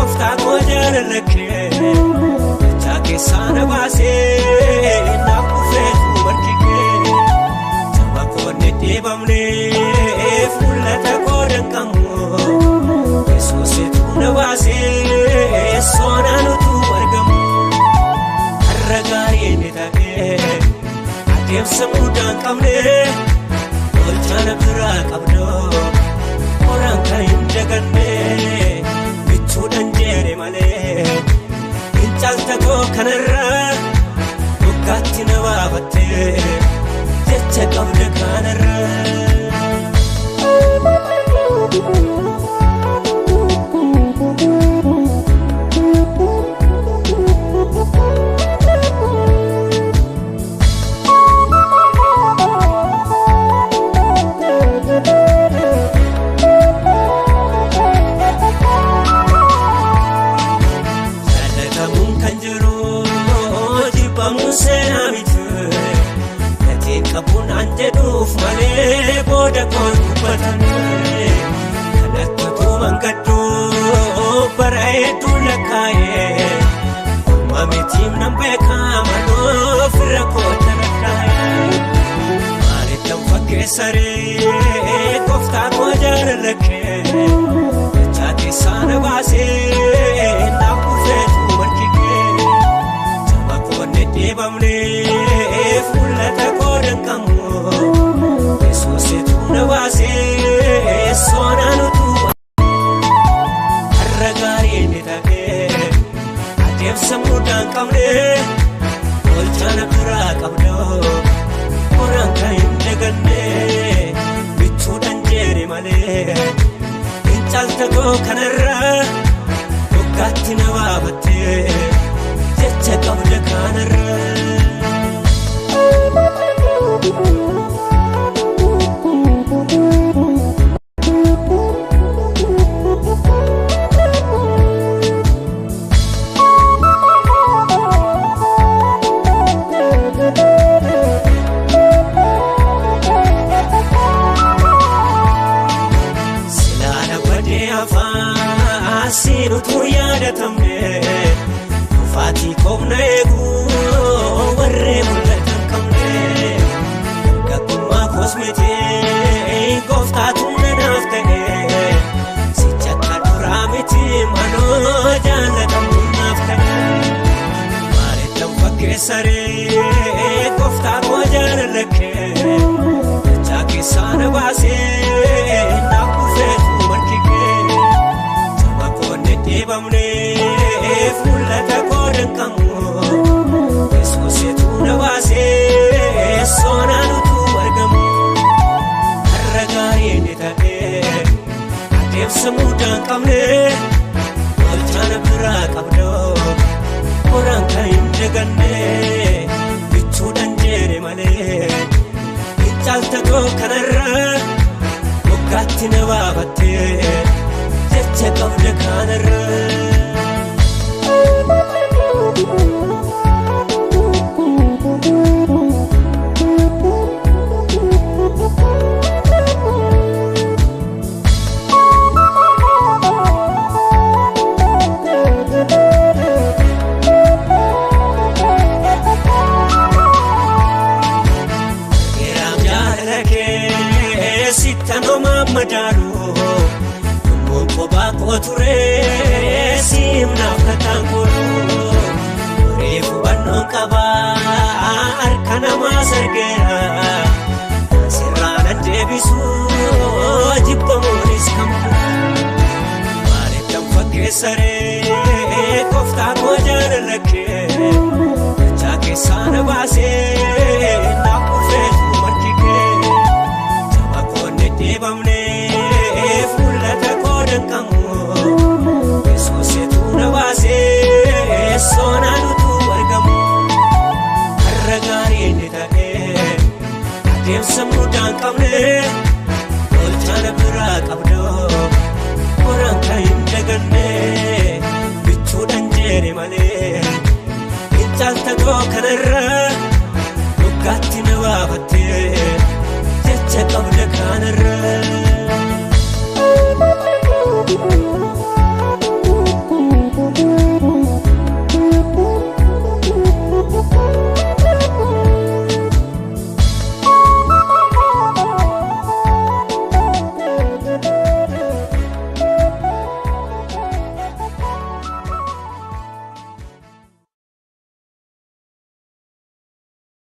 Kofta kojan leke Chake sana base Na kufe kumarkike Chama kone debamne Fulata kodan kamu Yesus tuna base Sona nutu wargamu Arragari nitake Adem samudan kamne Olchana pura kabdo Orang kain jaganne Bichudan jere male Inchalta ko kanarra Bukati nawabate Jecha kabde kanarra Kapun ante duf male boda kon batane kanat tu mangkatu parai tu lakaye mami tim nambe kamano fira ko tanakaye mare tam fakke sare kofta ko jar lake chate sana base na ku fe tu markike chama ko ne debamne fulata kamu Yesus tuna base sona nutu arragari nitake adem samudan kamne olchana pura kabdo orang kain jaganne bichudan jere male inchalta ko kanarra bukati nawabate jecha kabde kanarra Sinu tu yada tamne Fati komna egu warre mulatan kamne Gakuma kosmete Kofta tumna nafte Si chakka duramiti mano jalatam nafte Mare tam fakke sare Kofta kojan leke Chake sana base Na kufe kumarkike Debamne fulata kodan kamu Yesus tuna base sona nutu wargamu arragari nitake adem samudan kamne olchana pura kabdo orang kain jaganne bichudan jere male inchalta ko kanarra bukati nawabate jecha kabde kanarra Geram jalake sitano mamadaru Koture simna katanguru refu bannon kaba arkana masargera sirana debisu jibbamonis kampu mare tam fakke sare kofta kojan lake chake sana base na kufe markike chama konne debamne fulata kodan kamu Yesus tuna base sona nutu wargamu arragari nitake adem samudan kamne